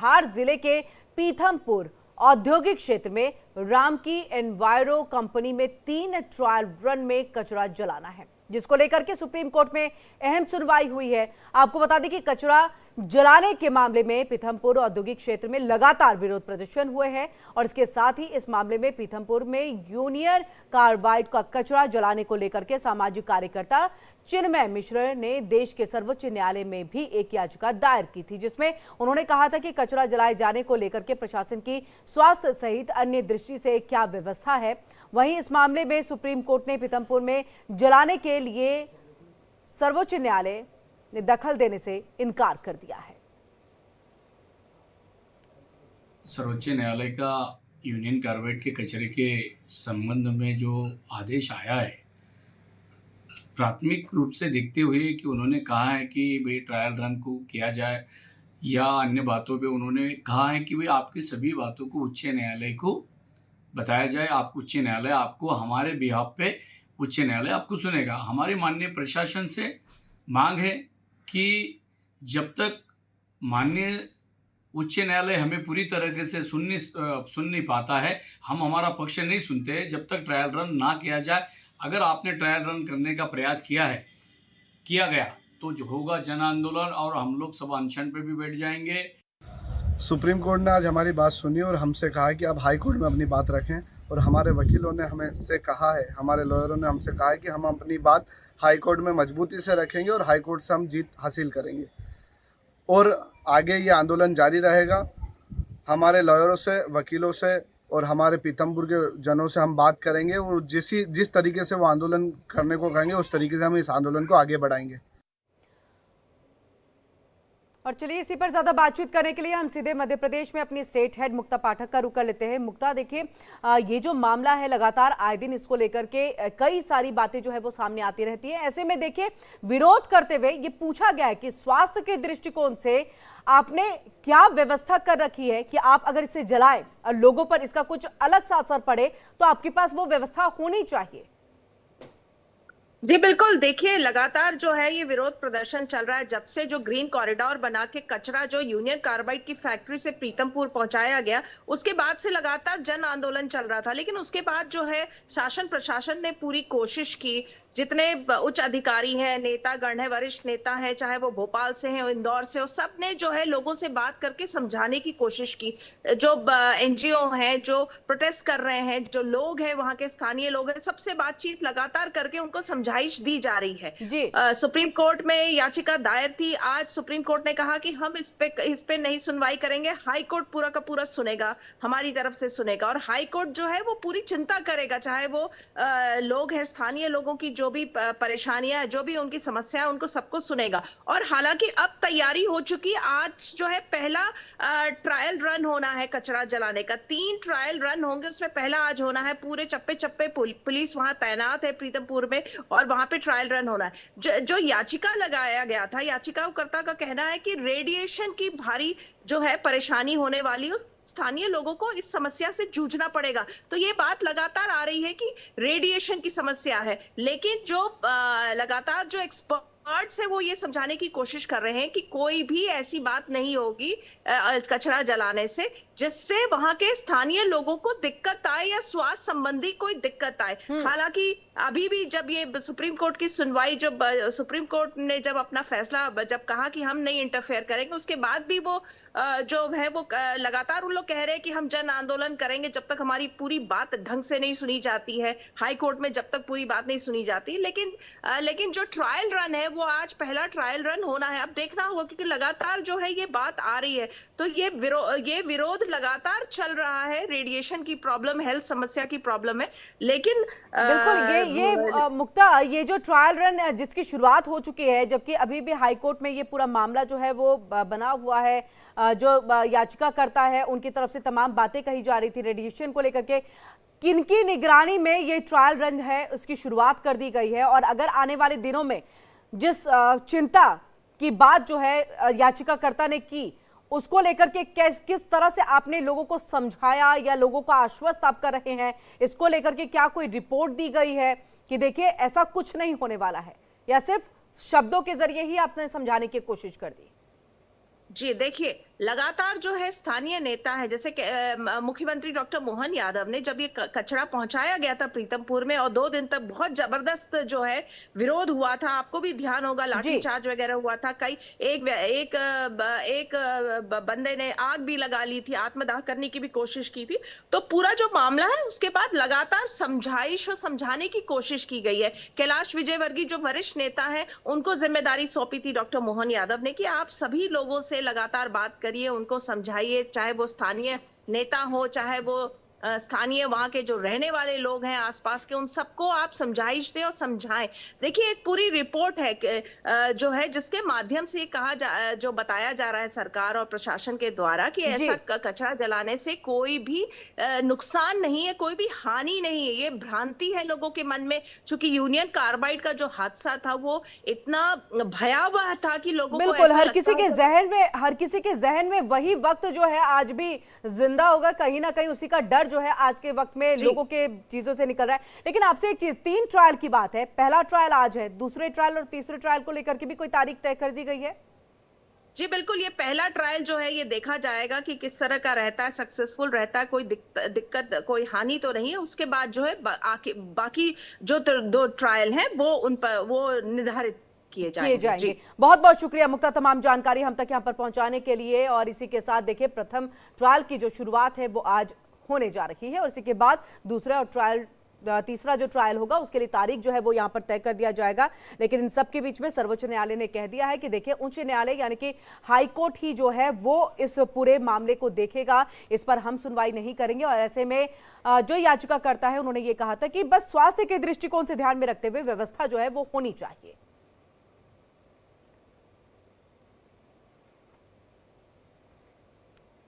धार जिले के पीथमपुर औद्योगिक क्षेत्र में रामकी एनवायरो कंपनी में 3 ट्रायल रन में कचरा जलाना है, जिसको लेकर के सुप्रीम कोर्ट में अहम सुनवाई हुई है। आपको बता दें कि कचरा जलाने के मामले में पीथमपुर औद्योगिक क्षेत्र में लगातार विरोध प्रदर्शन हुए हैं और इसके साथ ही इस मामले में पीथमपुर में यूनियन कार्बाइड का कचरा जलाने को लेकर के सामाजिक कार्यकर्ता चिन्मय मिश्र ने देश के सर्वोच्च न्यायालय में भी एक याचिका दायर की थी, जिसमें उन्होंने कहा था कि कचरा जलाए जाने को लेकर के प्रशासन की स्वास्थ्य सहित अन्य दृष्टि से क्या व्यवस्था है। वहीं इस मामले में सुप्रीम कोर्ट ने पीथमपुर में जलाने के लिए सर्वोच्च न्यायालय ने दखल देने से इनकार कर दिया है। सर्वोच्च न्यायालय का यूनियन कार्बाइड के कचरे के संबंध में जो आदेश आया है, प्राथमिक रूप से देखते हुए कि उन्होंने कहा है कि भाई ट्रायल रन को किया जाए या अन्य बातों पे उन्होंने कहा है कि भाई आपकी सभी बातों को उच्च न्यायालय को बताया जाए। आप उच्च न्यायालय आपको हमारे बिहाफ पे उच्च न्यायालय आपको सुनेगा। हमारी माननीय प्रशासन से मांग है कि जब तक माननीय उच्च न्यायालय हमें पूरी तरीके से सुन नहीं पाता है, हम हमारा पक्ष नहीं सुनते जब तक ट्रायल रन ना किया जाए। अगर आपने ट्रायल रन करने का प्रयास किया गया तो जो होगा जन आंदोलन और हम लोग सब अनशन पे भी बैठ जाएंगे। सुप्रीम कोर्ट ने आज हमारी बात सुनी और हमसे कहा कि आप हाई कोर्ट में अपनी बात रखें, और हमारे वकीलों ने हमें से कहा है, हमारे लॉयरों ने हमसे कहा है कि हम अपनी बात हाई कोर्ट में मजबूती से रखेंगे और हाई कोर्ट से हम जीत हासिल करेंगे और आगे ये आंदोलन जारी रहेगा। हमारे लॉयरों से, वकीलों से और हमारे पीथमपुर के जनों से हम बात करेंगे और जिस तरीके से वो आंदोलन करने को कहेंगे उस तरीके से हम इस आंदोलन को आगे बढ़ाएंगे। और चलिए इसी पर ज्यादा बातचीत करने के लिए हम सीधे मध्य प्रदेश में अपनी स्टेट हेड मुक्ता पाठक का रुख कर लेते हैं। मुक्ता, देखिए ये जो मामला है लगातार आए दिन इसको लेकर के कई सारी बातें जो है वो सामने आती रहती है। ऐसे में देखिए विरोध करते हुए ये पूछा गया है कि स्वास्थ्य के दृष्टिकोण से आपने क्या व्यवस्था कर रखी है कि आप अगर इसे जलाएं और लोगों पर इसका कुछ अलग सा असर पड़े तो आपके पास वो व्यवस्था होनी चाहिए। जी बिल्कुल, देखिए लगातार जो है ये विरोध प्रदर्शन चल रहा है जब से जो ग्रीन कॉरिडोर बना के कचरा जो यूनियन कार्बाइड की फैक्ट्री से पीथमपुर पहुंचाया गया, उसके बाद से लगातार जन आंदोलन चल रहा था। लेकिन उसके बाद जो है शासन प्रशासन ने पूरी कोशिश की, जितने उच्च अधिकारी हैं, नेतागण है, वरिष्ठ नेता है, चाहे वो भोपाल से हैं, इंदौर से हो, सब ने जो है लोगों से बात करके समझाने की कोशिश की। जो एनजीओ हैं जो प्रोटेस्ट कर रहे हैं, जो लोग हैं वहां के स्थानीय लोग हैं, सबसे बातचीत लगातार करके उनको समझाइश दी जा रही है। सुप्रीम कोर्ट में याचिका दायर थी। आज सुप्रीम कोर्ट ने कहा कि हम इस पे नहीं सुनवाई करेंगे, हाई कोर्ट पूरा का पूरा सुनेगा, हमारी तरफ से सुनेगा। और हाई कोर्ट जो है वो पूरी चिंता करेगा, चाहे वो लोग हैं, स्थानीय लोगों की जो भी परेशानियां, जो भी उनकी समस्या है, उनको सबको सुनेगा। और हालांकि अब तैयारी हो चुकी, आज जो है पहला ट्रायल रन होना है कचरा जलाने का। 3 ट्रायल रन होंगे, उसमें पहला आज होना है। पूरे चप्पे चप्पे पुलिस वहां तैनात है पीथमपुर में और वहां पे ट्रायल रन होना है। जो याचिका लगाया गया था, याचिकाकर्ता का कहना है कि रेडिएशन की भारी जो है परेशानी होने वाली, स्थानीय लोगों को इस समस्या से जूझना पड़ेगा। तो ये बात लगातार आ रही है कि रेडिएशन की समस्या है, लेकिन जो लगातार जो एक्सपर्ट्स है वो ये समझाने की कोशिश कर रहे हैं कि कोई भी ऐसी बात नहीं होगी कचरा जलाने से जिससे वहां के स्थानीय लोगों को दिक्कत आए या स्वास्थ्य संबंधी कोई दिक्कत आए। हालांकि अभी भी जब ये सुप्रीम कोर्ट की सुनवाई, जब सुप्रीम कोर्ट ने जब अपना फैसला जब कहा कि हम नहीं इंटरफेयर करेंगे, उसके बाद भी वो जो है वो लगातार उन लोग कह रहे हैं कि हम जन आंदोलन करेंगे जब तक हमारी पूरी बात ढंग से नहीं सुनी जाती है, हाई कोर्ट में जब तक पूरी बात नहीं सुनी जाती। लेकिन जो ट्रायल रन है वो आज पहला ट्रायल रन होना है। अब देखना होगा क्योंकि लगातार जो है ये बात आ रही है, तो ये विरोध लगातार चल रहा है। रेडिएशन की प्रॉब्लम, हेल्थ समस्या की प्रॉब्लम है। लेकिन बिल्कुल ये मुक्ता, ये जो ट्रायल रन जिसकी शुरुआत हो चुकी है, जबकि अभी भी हाई कोर्ट में ये पूरा मामला जो है वो बना हुआ है, जो याचिका करता है उनकी तरफ से तमाम बातें कही जा रही थी रेडिएशन को लेकर के। किनकी निगरानी में ये ट्रायल रन है उसकी शुरुआत कर दी गई है, और अगर आने वाले दिनों में जिस चिंता की बात जो है याचिकाकर्ता ने की, उसको लेकर के किस तरह से आपने लोगों को समझाया या लोगों को आश्वस्त आप कर रहे हैं, इसको लेकर के क्या कोई रिपोर्ट दी गई है कि देखिए ऐसा कुछ नहीं होने वाला है, या सिर्फ शब्दों के जरिए ही आपने समझाने की कोशिश कर दी? जी देखिए, लगातार जो है स्थानीय नेता है, जैसे मुख्यमंत्री डॉक्टर मोहन यादव ने जब ये कचरा पहुंचाया गया था प्रीतमपुर में, और 2 दिन तक बहुत जबरदस्त जो है विरोध हुआ था, आपको भी ध्यान होगा, लाठीचार्ज वगैरह हुआ था। कई एक बंदे ने आग भी लगा ली थी, आत्मदाह करने की भी कोशिश की थी। तो पूरा जो मामला है उसके बाद लगातार समझाइश और समझाने की कोशिश की गई है। कैलाश विजयवर्गीय जो वरिष्ठ नेता है, उनको जिम्मेदारी सौंपी थी डॉक्टर मोहन यादव ने कि आप सभी लोगों से लगातार बात करिए, उनको समझाइए, चाहे वो स्थानीय नेता हो, चाहे वो स्थानीय वहां के जो रहने वाले लोग हैं आसपास के, उन सबको आप समझाइश दें और समझाएं। देखिए, एक पूरी रिपोर्ट है जो है, जिसके माध्यम से जो बताया जा रहा है सरकार और प्रशासन के द्वारा कि ऐसा कचरा जलाने से कोई भी नुकसान नहीं है, कोई भी हानि नहीं है। ये भ्रांति है लोगों के मन में, क्योंकि यूनियन कार्बाइड का जो हादसा था वो इतना भयावह था कि लोगों को बिल्कुल ऐसा हर किसी के जहन में वही वक्त जो है आज भी जिंदा होगा, कहीं ना कहीं उसी का डर जो है आज के वक्त में लोगों के चीजों से निकल रहा है। लेकिन आपसे एक चीज, 3 ट्रायल की बात है, पहला ट्रायल आज है, दूसरे ट्रायल और तीसरे ट्रायल को लेकर के भी कोई तारीख तय कर दी गई है? जी बिल्कुल, ये पहला ट्रायल जो है ये देखा जाएगा कि किस तरह का रहता है, सक्सेसफुल रहता है, कोई दिक्कत कोई हानि तो नहीं है। उसके बाद जो है बाकी जो 2 ट्रायल हैं वो उन पर वो निर्धारित किए जाएंगे। बहुत बहुत शुक्रिया मुक्ता, तमाम जानकारी हम तक यहाँ पर पहुंचाने के लिए। और इसी के साथ देखिए, प्रथम ट्रायल की जो शुरुआत है वो आज होने जा रही है, और इसी के बाद दूसरा और तीसरा जो ट्रायल होगा उसके लिए तारीख जो है वो यहाँ पर तय कर दिया जाएगा। लेकिन इन सब के बीच में सर्वोच्च न्यायालय ने कह दिया है कि देखिए, उच्च न्यायालय यानी कि हाई कोर्ट ही जो है वो इस पूरे मामले को देखेगा, इस पर हम सुनवाई नहीं करेंगे। और ऐसे में जो याचिका करता है, उन्होंने ये कहा था कि बस स्वास्थ्य के दृष्टिकोण से ध्यान में रखते हुए व्यवस्था जो है वो होनी चाहिए।